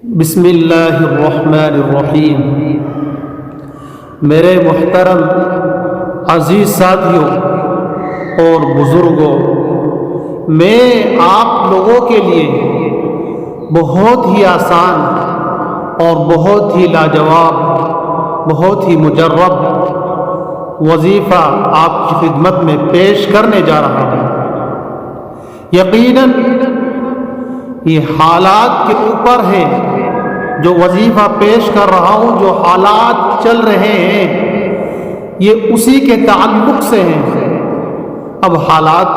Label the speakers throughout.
Speaker 1: بسم اللہ الرحمن الرحیم۔ میرے محترم عزیز ساتھیوں اور بزرگوں، میں آپ لوگوں کے لیے بہت ہی آسان اور بہت ہی لاجواب، بہت ہی مجرب وظیفہ آپ کی خدمت میں پیش کرنے جا رہا ہوں۔ یقیناً یہ حالات کے اوپر ہے جو وظیفہ پیش کر رہا ہوں۔ جو حالات چل رہے ہیں یہ اسی کے تعلق سے ہیں۔ اب حالات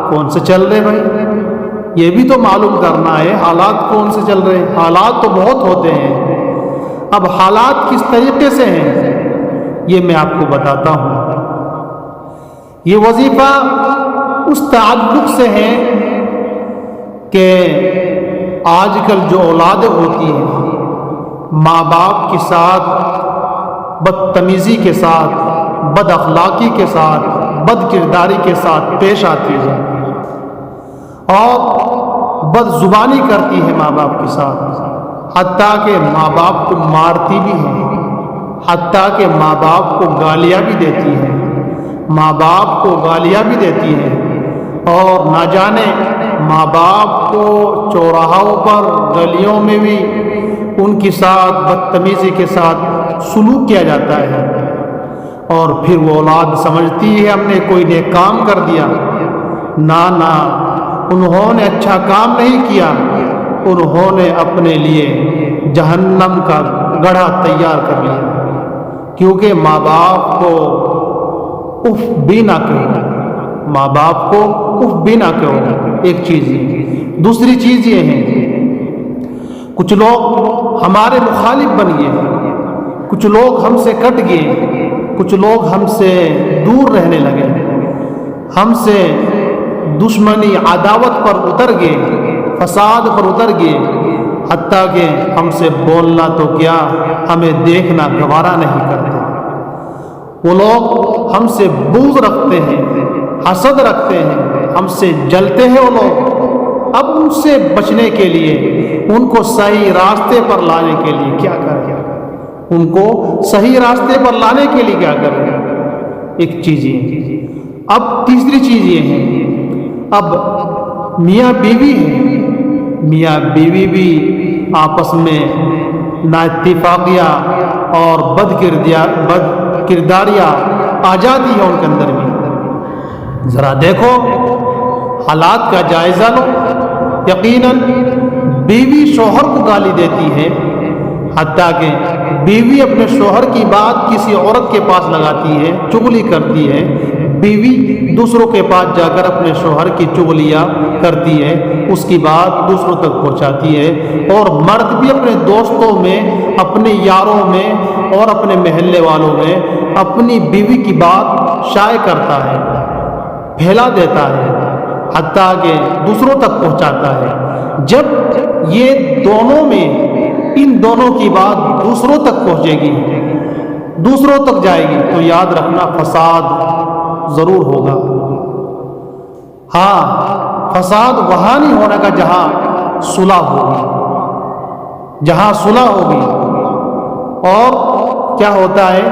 Speaker 1: کون سے چل رہے بھائی، یہ بھی تو معلوم کرنا ہے۔ حالات کون سے چل رہے ہیں؟ حالات تو بہت ہوتے ہیں۔ اب حالات کس طریقے سے ہیں یہ میں آپ کو بتاتا ہوں۔ یہ وظیفہ اس تعلق سے ہے کہ آج کل جو اولادیں ہوتی ہیں ماں باپ کے ساتھ بدتمیزی کے ساتھ، بد اخلاقی کے ساتھ، بد کرداری کے ساتھ پیش آتی ہے اور بد زبانی کرتی ہے ماں باپ کے ساتھ، حتیٰ کہ ماں باپ کو مارتی بھی ہے، حتیٰ کہ ماں باپ کو گالیاں بھی دیتی ہے، ماں باپ کو گالیاں بھی دیتی ہے، اور نہ جانے ماں باپ کو چوراہوں پر، گلیوں میں بھی ان کے ساتھ بدتمیزی کے ساتھ سلوک کیا جاتا ہے، اور پھر وہ اولاد سمجھتی ہے ہم نے کوئی نیک کام کر دیا۔ نہ انہوں نے اچھا کام نہیں کیا، انہوں نے اپنے لیے جہنم کا گڑھا تیار کر لیا، کیونکہ ماں باپ کو اف بھی نہ کہو، ماں باپ کو اف بھی نہ کہو۔ ایک چیز یہ، دوسری چیز یہ ہے کچھ لوگ ہمارے مخالف بن گئے، کچھ لوگ ہم سے کٹ گئے، کچھ لوگ ہم سے دور رہنے لگے، ہم سے دشمنی عداوت پر اتر گئے، فساد پر اتر گئے، حتیٰ کہ ہم سے بولنا تو کیا ہمیں دیکھنا گوارا نہیں کرتے۔ وہ لوگ ہم سے بغض رکھتے ہیں، حسد رکھتے ہیں، ہم سے جلتے ہیں وہ لوگ۔ اب ان سے بچنے کے لیے، ان کو صحیح راستے پر لانے کے لیے کیا کریں؟ ان کو صحیح راستے پر لانے کے لیے کیا کریں؟ ایک چیز یہ۔ اب تیسری چیز یہ ہے، اب میاں بیوی ہے، میاں بیوی بھی آپس میں نااتفاقیاں اور بد کرداریاں آ جاتی ہیں ان کے اندر بھی۔ ذرا دیکھو، حالات کا جائزہ لو۔ یقیناً بیوی شوہر کو گالی دیتی ہے، حتیٰ کہ بیوی اپنے شوہر کی بات کسی عورت کے پاس لگاتی ہے، چغلی کرتی ہے۔ بیوی دوسروں کے پاس جا کر اپنے شوہر کی چغلیاں کرتی ہے، اس کی بات دوسروں تک پہنچاتی ہے، اور مرد بھی اپنے دوستوں میں، اپنے یاروں میں اور اپنے محلے والوں میں اپنی بیوی کی بات شائع کرتا ہے، پھیلا دیتا ہے، حتیٰ کہ دوسروں تک پہنچاتا ہے۔ جب یہ دونوں میں، ان دونوں کی بات دوسروں تک پہنچے گی، دوسروں تک جائے گی، تو یاد رکھنا فساد ضرور ہوگا۔ ہاں، فساد وہاں نہیں ہونے کا جہاں صلح ہوگی، جہاں صلح ہوگی۔ اور کیا ہوتا ہے،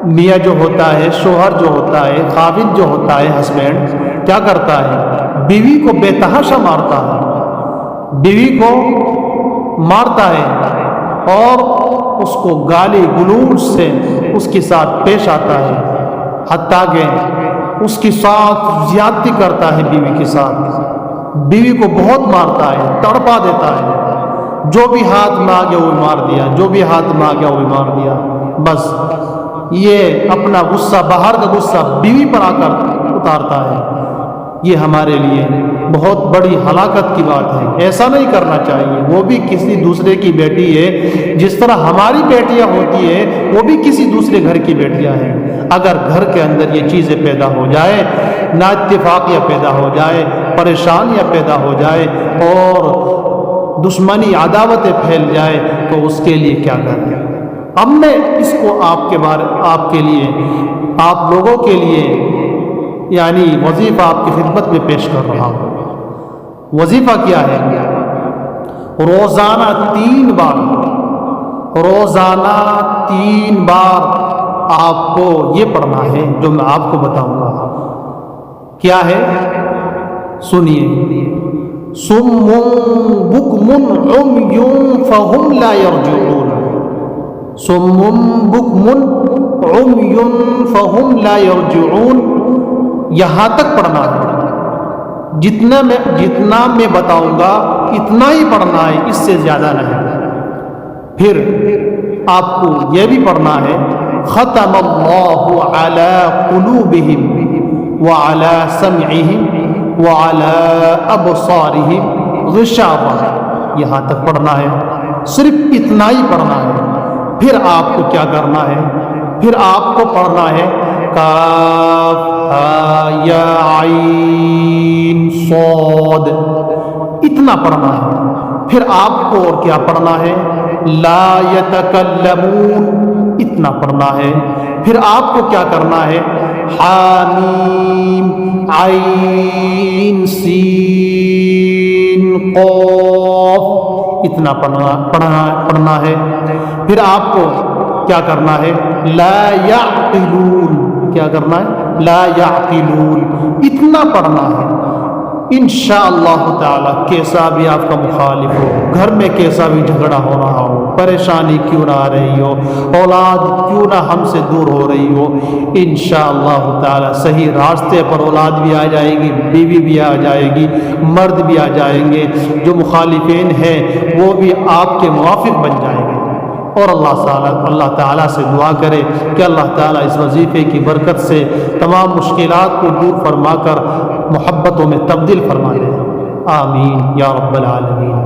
Speaker 1: میاں جو ہوتا ہے، شوہر جو ہوتا ہے، خاوند جو ہوتا ہے، ہسبینڈ کیا کرتا ہے؟ بیوی کو بے تحاشا مارتا ہے، بیوی کو مارتا ہے اور اس کو گالی گلوچ سے اس کے ساتھ پیش آتا ہے، حتیٰ کہ اس کے ساتھ زیادتی کرتا ہے بیوی کے ساتھ، بیوی کو بہت مارتا ہے، تڑپا دیتا ہے، جو بھی ہاتھ میں آ گیا وہ مار دیا، جو بھی ہاتھ میں آ گیا وہ مار دیا۔ بس یہ اپنا غصہ، باہر کا غصہ بیوی پر آ کر اتارتا ہے۔ یہ ہمارے لیے بہت بڑی ہلاکت کی بات ہے، ایسا نہیں کرنا چاہیے۔ وہ بھی کسی دوسرے کی بیٹی ہے، جس طرح ہماری بیٹیاں ہوتی ہے وہ بھی کسی دوسرے گھر کی بیٹیاں ہیں۔ اگر گھر کے اندر یہ چیزیں پیدا ہو جائے، نااتفاقیاں پیدا ہو جائے، پریشانیاں پیدا ہو جائے اور دشمنی عداوتیں پھیل جائے، تو اس کے لیے کیا کریں؟ اب میں اس کو آپ کے لیے، آپ لوگوں کے لیے یعنی وظیفہ آپ کی خدمت میں پیش کر رہا ہوں۔ وظیفہ کیا ہے؟ روزانہ 3 بار، روزانہ 3 بار آپ کو یہ پڑھنا ہے جو میں آپ کو بتاؤں گا۔ کیا ہے؟ سنیے، صم بکم عمی فہم لا یرجعون، صم بکم عمی فہم لا یرجعون، یہاں تک پڑھنا ہے۔ جتنا میں بتاؤں گا اتنا ہی پڑھنا ہے، اس سے زیادہ نہیں۔ پھر آپ کو یہ بھی پڑھنا ہے، ختم اللہ علی قلوبہم وعلی سمعہم وعلی ابصارہم غشاوہ، یہاں تک پڑھنا ہے، صرف اتنا ہی پڑھنا ہے۔ پھر آپ کو کیا کرنا ہے؟ پھر آپ کو پڑھنا ہے کاف ہا یا عین صاد، اتنا پڑھنا ہے۔ پھر آپ کو اور کیا پڑھنا ہے؟ لا یتکلمون، اتنا پڑھنا ہے۔ پھر آپ کو کیا کرنا ہے؟ حامیم عین سین قاف، اتنا پڑھنا ہے۔ پھر آپ کو کیا کرنا ہے؟ لا یعقلون، کیا کرنا ہے؟ لا یعقلون، اتنا پڑھنا ہے۔ انشاءاللہ تعالی کیسا بھی آپ کا مخالف ہو، گھر میں کیسا بھی جھگڑا ہو رہا ہو، پریشانی کیوں نہ آ رہی ہو، اولاد کیوں نہ ہم سے دور ہو رہی ہو، انشاءاللہ تعالی صحیح راستے پر اولاد بھی آ جائے گی، بیوی بھی آ جائے گی، مرد بھی آ جائیں گے، جو مخالفین ہیں وہ بھی آپ کے موافق بن جائیں گے۔ اور اللہ تعالیٰ سے دعا کرے کہ اللہ تعالیٰ اس وظیفے کی برکت سے تمام مشکلات کو دور فرما کر محبتوں میں تبدیل فرما دے۔ آمین یا رب العالمین۔